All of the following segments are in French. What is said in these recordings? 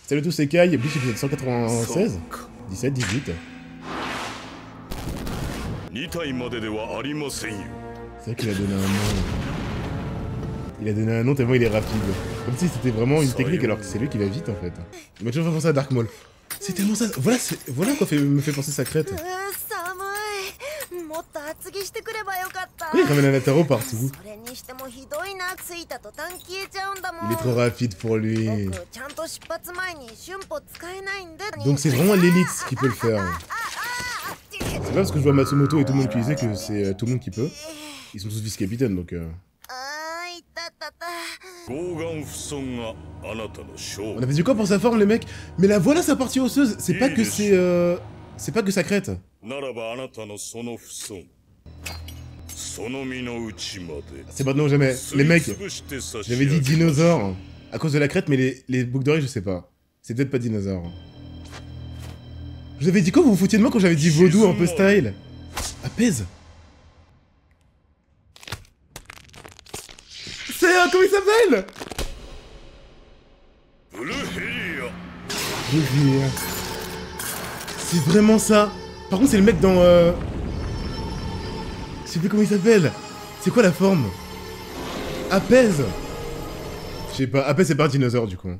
Salut à tous, c'est Kai, Bleach épisode 196, 17, 18. C'est vrai qu'il a donné un nom. Il a donné un nom tellement il est rapide. Comme si c'était vraiment une technique alors que c'est lui qui va vite en fait. Il m'a toujours fait penser à Dark Maul. C'est tellement ça. Voilà quoi me fait penser sa crête. Pourquoi il ramène un Nataro partout? Il est trop rapide pour lui. Donc c'est vraiment l'élite qui peut le faire. C'est pas parce que je vois Matsumoto et tout le monde utiliser que c'est tout le monde qui peut. Ils sont tous vice-capitaines donc On avait dit quoi pour sa forme les mecs? Mais la voilà sa partie osseuse. C'est pas que c'est pas que sa crête. C'est maintenant ou jamais. Les mecs, j'avais dit dinosaure à cause de la crête, mais les boucles d'oreilles, je sais pas. C'est peut-être pas dinosaure. Je vous avais dit quoi? Vous vous foutiez de moi quand j'avais dit vaudou un peu style? Apaise. C'est comment il s'appelle? Blue C'est vraiment ça. Par contre, c'est le mec dans je sais plus comment il s'appelle. C'est quoi la forme? Apaise. Je sais pas. Apaise c'est pas un dinosaure du coup.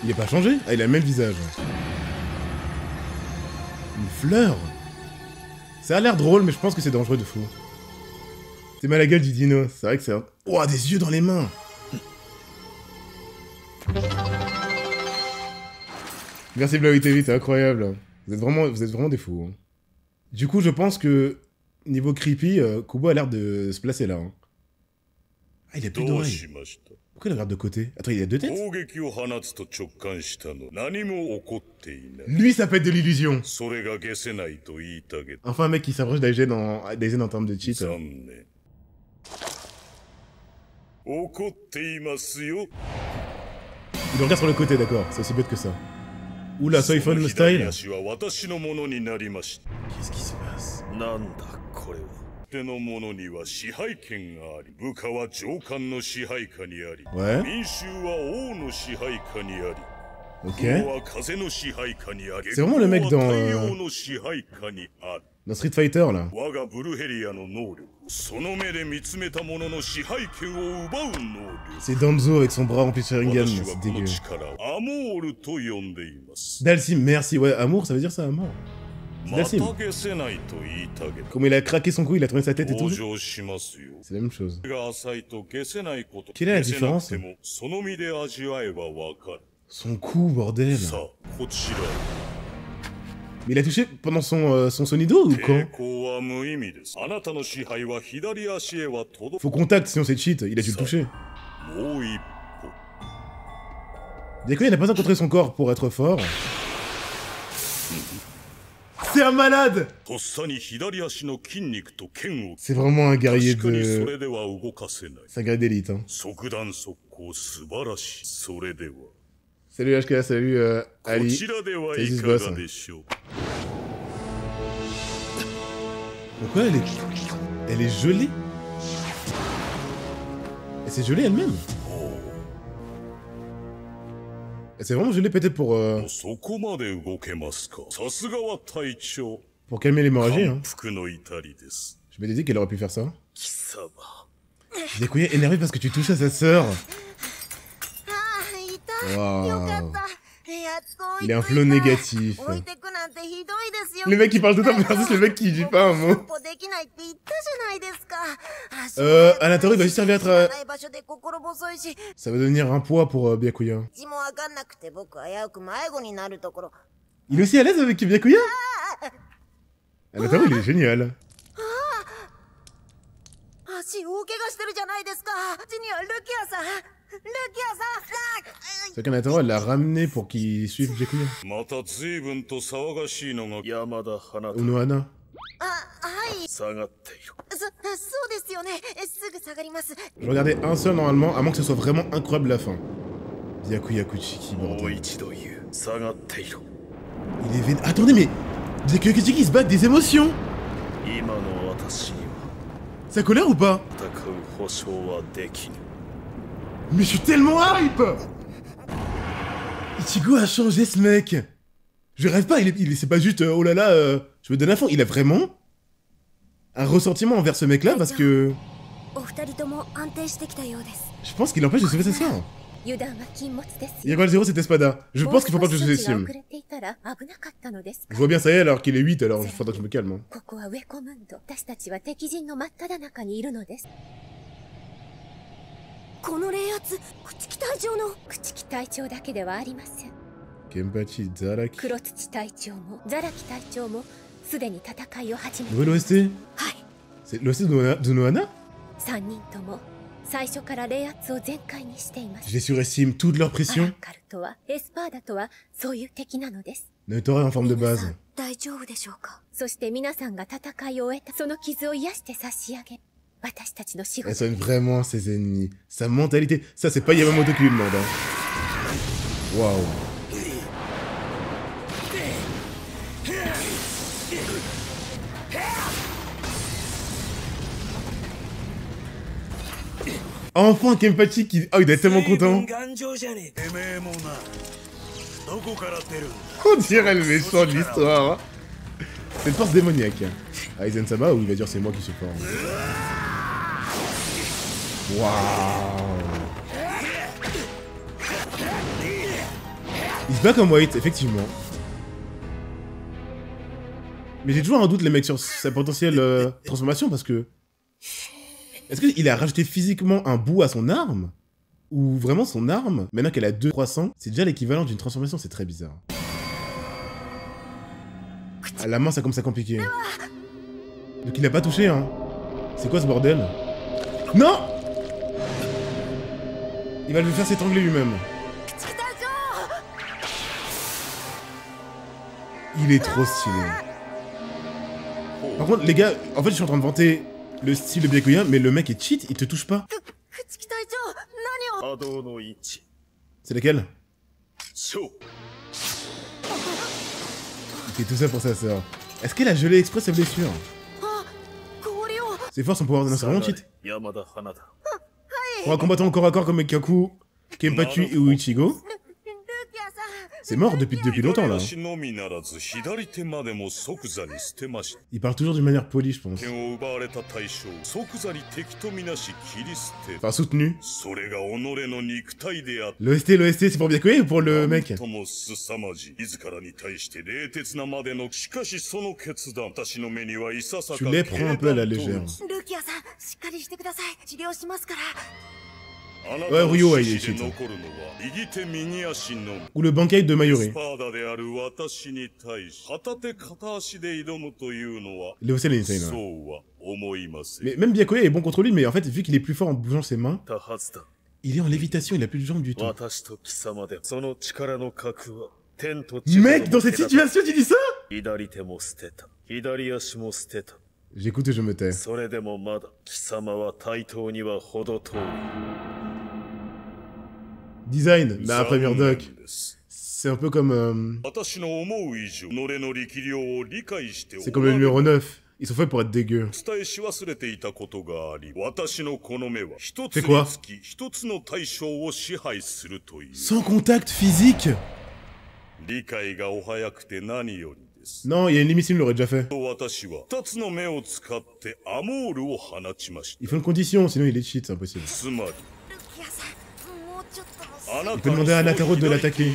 Il est pas changé? Ah, il a le même visage. Une fleur. Ça a l'air drôle, mais je pense que c'est dangereux de fou. C'est mal à la gueule du dino. C'est vrai que c'est un... Oh, des yeux dans les mains. Merci Blaoui TV, c'est incroyable. Vous êtes vraiment des fous. Hein. Du coup, je pense que, niveau creepy, Kubo a l'air de se placer là. Hein. Ah, il a plus d'oreilles. Pourquoi il regarde de côté? Attends, il a deux têtes? Lui, ça peut être de l'illusion. Enfin, un mec qui s'approche d'Aizen en termes de cheat. Il le regarde sur le côté, d'accord. C'est aussi bête que ça. Oula, Soifon le style. Qu'est-ce qui se passe? Ouais. Ok. C'est vraiment le mec dans Street Fighter là. C'est Danzo avec son bras rempli de Sharingan, c'est dégueu. Dalsim, merci. Ouais, amour, ça veut dire ça, amour. Dalsim. Comme il a craqué son cou, il a tourné sa tête et tout. C'est la même chose. Quelle est la différence? Son cou, bordel. Mais il a touché pendant son sonido ou quand? Faut contact, sinon c'est cheat, il a dû le toucher. D'accord, il n'a pas besoin de contrer son corps pour être fort. C'est un malade! C'est vraiment un guerrier de... C'est un guerrier d'élite, hein. Salut HK, salut Ali. Salut Zizboss. Pourquoi elle est gelée? Elle s'est gelée elle-même? Elle s'est vraiment gelée peut-être pour calmer l'hémorragie, hein. Je m'étais dit qu'elle aurait pu faire ça. Dekuya énervé parce que tu touches à sa sœur. Wow. Il a un flow négatif. Le mec qui parle tout le temps versus le mec qui dit pas un mot. Anatoro il va juste servir à être... Ça va devenir un poids pour Byakuya. Il est aussi à l'aise avec Byakuya? Anatoro il est génial. C'est qu'Anatoro elle l'a ramené pour qu'il suive Byakuya. Unohana. Je regardais un seul normalement, à moins que ce soit vraiment incroyable la fin. Byakuya Kuchiki, bordel. Il est vénère. Attendez, mais Byakuya Kuchiki se bat avec des émotions. Ça colère ou pas? Mais je suis tellement hype! Ichigo a changé ce mec. Je rêve pas, c'est pas juste oh là là, je me donne à fond. Il a vraiment un ressentiment envers ce mec là parce que... Je pense qu'il empêche de sauver sa sœur. Yagual 0 c'était Espada. Je pense qu'il faut pas que je sous-estime. Je vois bien ça y est alors qu'il est 8 alors il faudra que je me calme. Hein. Kenpachi, Zaraki. Nouvelle OST. C'est l'OST de Nohana? Je les surestime toute leur pression. Naruto est en forme de base. Elle soigne vraiment ses ennemis. Sa mentalité. Ça, c'est pas Yamamoto qui lui demande. Hein. Waouh. Enfin Kenpachi qui... Oh, il doit être tellement content. On dirait le méchant de l'histoire. Hein. C'est une force démoniaque. Aizen-sama ou il va dire c'est moi qui suis fort. Waouh. Il se bat comme White, effectivement. Mais j'ai toujours un doute les mecs sur sa potentielle transformation parce que... Est-ce qu'il a rajouté physiquement un bout à son arme? Ou vraiment son arme, maintenant qu'elle a 2-300, c'est déjà l'équivalent d'une transformation, c'est très bizarre. À la main, ça commence à compliquer. Donc il a pas touché, hein. C'est quoi ce bordel? Non! Il va le faire s'étrangler lui-même. Il est trop stylé. Par contre, les gars, en fait, je suis en train de vanter le style de Byakuya, mais le mec est cheat, il te touche pas. C'est lequel? Il fait tout ça pour sa sœur. Est-ce qu'elle a gelé exprès sa blessure? C'est fort son pouvoir de c'est vraiment cheat. Pour un combattant au corps à corps comme Kaku, Kenpachi ou Ichigo, c'est mort depuis longtemps là. Il parle toujours d'une manière polie, je pense. Enfin, soutenu. L'OST, c'est pour Byakuya ou pour le mec? Tu les prends un peu à la légère. Ouais, Ryo, ouais, il est cheat. Ou le Bankai de Mayuri. Il est aussi insane. Mais même Byakuya est bon contre lui, mais en fait, vu qu'il est plus fort en bougeant ses mains, il est en lévitation, il a plus de jambes du tout. Mec, dans cette situation, tu dis ça? J'écoute et je me tais. Design, bah après Murdoch, c'est un peu comme... C'est comme le numéro 9, ils sont faits pour être dégueux. C'est quoi? Sans contact physique? Non, il y a une limite, il l'aurait déjà fait. Il faut une condition, sinon il est cheat, c'est impossible. Il peut demander à Nataro de l'attaquer.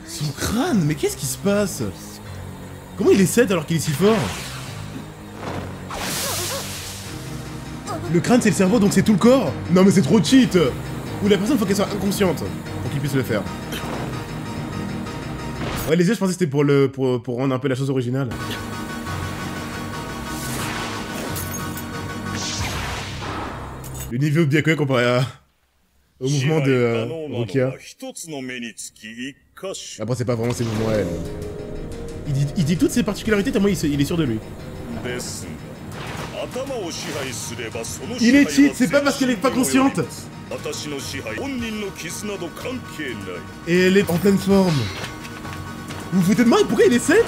Son crâne, mais qu'est-ce qui se passe? Comment il est 7 alors qu'il est si fort? Le crâne c'est le cerveau donc c'est tout le corps? Non mais c'est trop cheat! Ou la personne faut qu'elle soit inconsciente pour qu'il puisse le faire. Ouais les yeux je pensais que c'était pour rendre un peu la chose originale. Le niveau de Byakuya comparé au mouvement de Rukia. Après c'est pas vraiment ses mouvements elle. Il dit toutes ses particularités tellement il est sûr de lui. Il est cheat, c'est pas parce qu'elle est pas consciente. Et elle est en pleine forme. Vous vous foutez de moi? Pourquoi il est 7?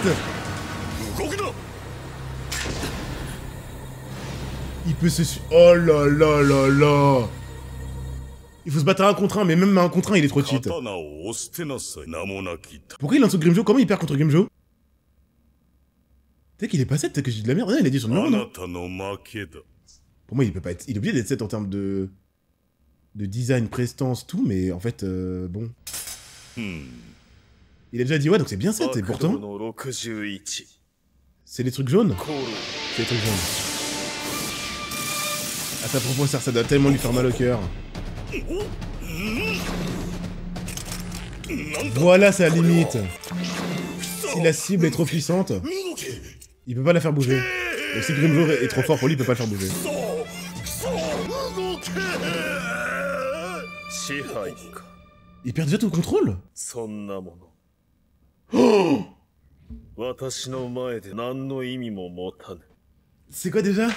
Il peut se... Oh là là là là. Il faut se battre à un contre un, mais même à un contre un, il est trop cheat. Pourquoi il lance Grimmjow? Comment il perd contre Grimmjow? Tu sais qu'il est pas 7, que je dis de la merde. Ouais, il a dit son numéro, non? Pour moi, il peut pas être... Il est obligé d'être 7 en termes de design, prestance, tout, mais en fait, bon... Il a déjà dit ouais, donc c'est bien 7, et pourtant... C'est les trucs jaunes? C'est les trucs jaunes. À sa propos, ça doit tellement lui faire mal au cœur. Voilà sa limite. Si la cible est trop puissante, il peut pas la faire bouger. Donc si Grimmjow est trop fort pour lui, il peut pas le faire bouger. Il perd déjà tout le contrôle. Oh! C'est quoi déjà?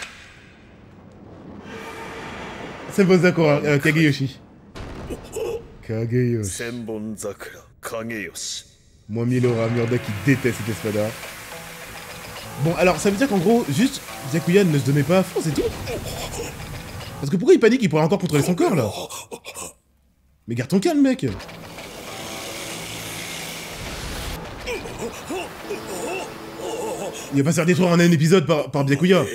Senbon Sakura, Kageyoshi. Kageyoshi. Moi, Milora, Murda qui déteste cette espada. Bon, alors ça veut dire qu'en gros, juste, Byakuya ne se donnait pas à fond, c'est tout? Parce que pourquoi il panique? Il pourrait encore contrôler son corps, là. Mais garde ton calme, mec. Il va pas se faire détruire en un épisode par Byakuya.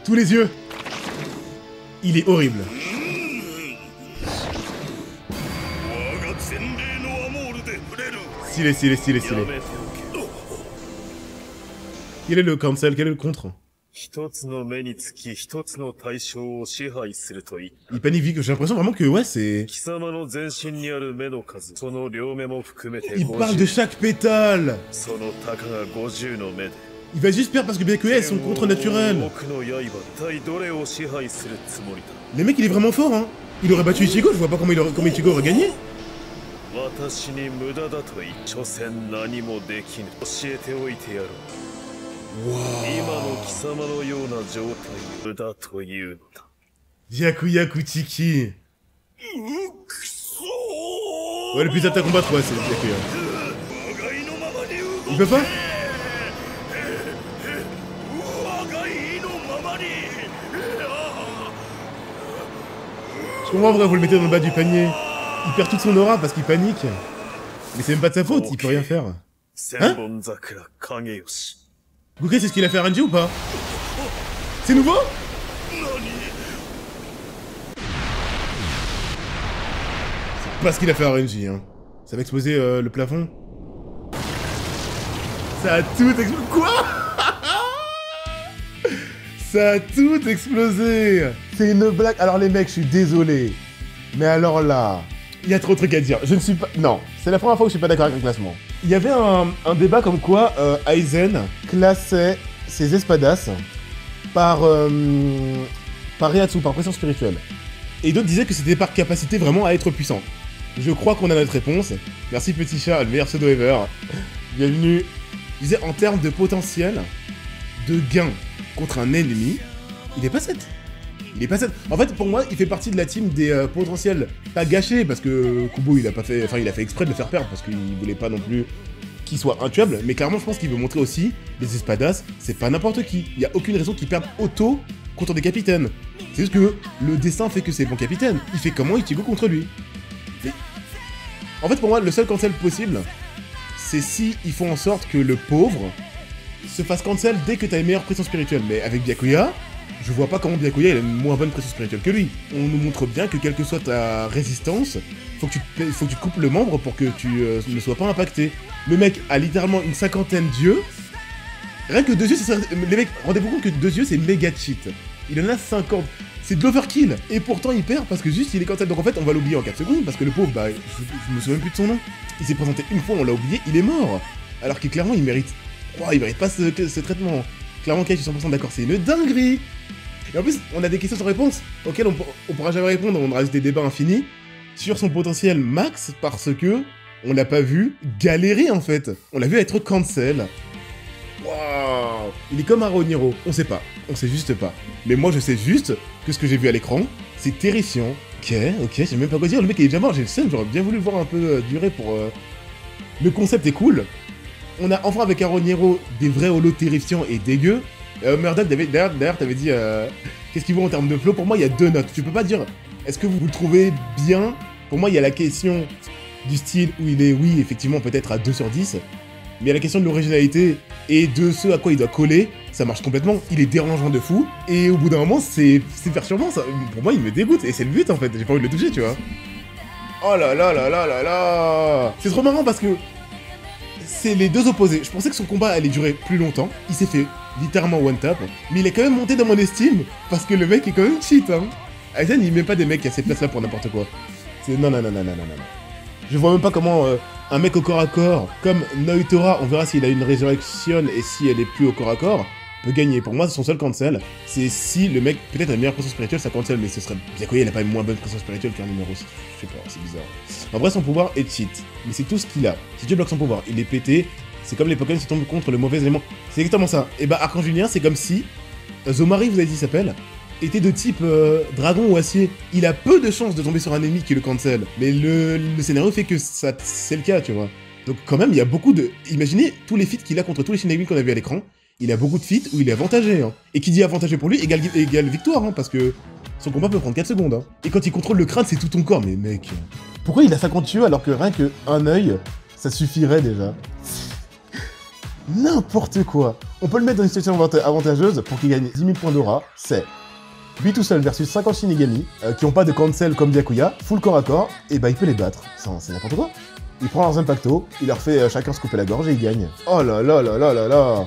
Tous les yeux. Il est horrible. Stylé. Quel est le cancel? Quel est le contre? Il panique vite, j'ai l'impression vraiment que ouais c'est... Il parle de chaque pétale. Il va juste perdre parce que Byakuya est son contre naturel. Le mec il est vraiment fort hein. Il aurait battu Ichigo, je vois pas comment Ichigo aurait gagné. Wow. Byakuya Kuchiki. Ouais, le plus apte à combattre, ouais, c'est Byakuya. Il peut pas? Je comprends pourquoi vous le mettez dans le bas du panier. Il perd toute son aura parce qu'il panique. Mais c'est même pas de sa faute, il peut rien faire. Hein? Gouké, c'est ce qu'il a fait à Renji ou pas? C'est nouveau? C'est pas ce qu'il a fait à Renji, hein. Ça va exploser le plafond. Ça a tout explosé. Quoi? Ça a tout explosé. C'est une blague. Alors les mecs, je suis désolé. Mais alors là, il y a trop de trucs à dire. Je ne suis pas... Non, c'est la première fois que je suis pas d'accord avec le classement. Il y avait un débat comme quoi Aizen classait ses espadas par Reiatsu, par pression spirituelle. Et d'autres disaient que c'était par capacité vraiment à être puissant. Je crois qu'on a notre réponse. Merci petit chat, le meilleur pseudo ever. Bienvenue. Je disais en termes de potentiel de gain contre un ennemi, il est pas 7. Il est pas 7. En fait, pour moi, il fait partie de la team des potentiels pas gâchés, parce que Kubo, il a pas fait... Enfin, il a fait exprès de le faire perdre, parce qu'il voulait pas non plus qu'il soit intuable, mais clairement, je pense qu'il veut montrer aussi, les espadas, c'est pas n'importe qui. Il y a aucune raison qu'ils perdent auto contre des capitaines. C'est juste que le destin fait que c'est bon capitaine. Il fait comment Ichigo contre lui. Mais... En fait, pour moi, le seul cancel possible, c'est si ils font en sorte que le pauvre se fasse cancel dès que t'as une meilleure pression spirituelle. Mais avec Byakuya, je vois pas comment Byakuya a une moins bonne pression spirituelle que lui. On nous montre bien que quelle que soit ta résistance, faut que tu coupes le membre pour que tu ne sois pas impacté. Le mec a littéralement une cinquantaine d'yeux. Rien que 2 yeux, ça serait... Les mecs, rendez-vous compte que 2 yeux, c'est méga cheat. Il en a 50. C'est de l'overkill. Et pourtant, il perd parce que juste, il est cancel. Donc en fait, on va l'oublier en 4 secondes. Parce que le pauvre, bah, je me souviens plus de son nom. Il s'est présenté une fois, on l'a oublié, il est mort. Alors que clairement, il mérite... Oh, il mérite pas ce traitement. Clairement, Kai, je suis 100% d'accord, c'est une dinguerie. Et en plus, on a des questions sans réponse auxquelles on pourra jamais répondre. On aura des débats infinis sur son potentiel max parce que on l'a pas vu galérer en fait. On l'a vu être cancel. Waouh. Il est comme un Roniro. On sait pas. On sait juste pas. Mais moi, je sais juste que ce que j'ai vu à l'écran, c'est terrifiant. Ok, je sais même pas quoi dire. Le mec est déjà mort. J'ai le seum. J'aurais bien voulu le voir un peu durer pour... Le concept est cool. On a enfin avec un Roniro des vrais holos terrifiants et dégueux. Murdoch, d'ailleurs, t'avais dit qu'est-ce qu'il vaut en termes de flow. Pour moi, il y a 2 notes. Tu peux pas dire est-ce que vous le trouvez bien. Pour moi, il y a la question du style où il est, oui, effectivement, peut-être à 2 sur 10. Mais il y a la question de l'originalité et de ce à quoi il doit coller. Ça marche complètement. Il est dérangeant de fou. Et au bout d'un moment, c'est perturbant. Ça. Pour moi, il me dégoûte. Et c'est le but, en fait. J'ai pas envie de le toucher, tu vois. Oh là là là là là là. C'est trop marrant parce que c'est les deux opposés. Je pensais que son combat allait durer plus longtemps. Il s'est fait littéralement one tap. Mais il est quand même monté dans mon estime parce que le mec est quand même cheat, hein. Aizen, il met pas des mecs à ces places-là pour n'importe quoi. C'est non. Je vois même pas comment un mec au corps à corps, comme Noitora, on verra s'il a une résurrection et si elle est plus au corps à corps, peut gagner. Pour moi, son seul cancel, c'est si le mec, peut-être a une meilleure pression spirituelle, ça cancel, mais ce serait... Byakuya, il a pas une moins bonne pression spirituelle qu'un numéro 6. Je sais pas, c'est bizarre. En vrai, son pouvoir est cheat, mais c'est tout ce qu'il a. Si tu bloques son pouvoir, il est pété, c'est comme les Pokémon qui tombent contre le mauvais élément. C'est exactement ça. Et bah, Archange Julien, c'est comme si Zomari, vous avez dit, s'appelle, était de type dragon ou acier. Il a peu de chances de tomber sur un ennemi qui le cancel, mais le scénario fait que ça c'est le cas, tu vois. Donc quand même, il y a beaucoup de... Imaginez tous les feats qu'il a contre tous les Shinigami qu'on a vu à l'écran. Il a beaucoup de feats où il est avantagé, hein. Et qui dit avantagé pour lui égale victoire, hein, parce que son combat peut prendre 4 secondes, hein. Et quand il contrôle le crâne, c'est tout ton corps, mais mec... Pourquoi il a 50 yeux alors que rien qu'un œil, ça suffirait déjà? N'importe quoi. On peut le mettre dans une situation avantageuse pour qu'il gagne 10 000 points d'aura, c'est... Lui tout seul versus 50 Shinigami, qui ont pas de cancel comme Byakuya, full corps à corps, et bah il peut les battre. C'est n'importe quoi. Il prend leurs impactos, il leur fait chacun se couper la gorge et il gagne. Oh là là là là là là.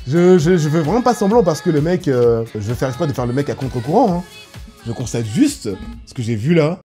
Je fais vraiment pas semblant parce que le mec... je vais faire exprès de faire le mec à contre-courant, hein. Je constate juste ce que j'ai vu là.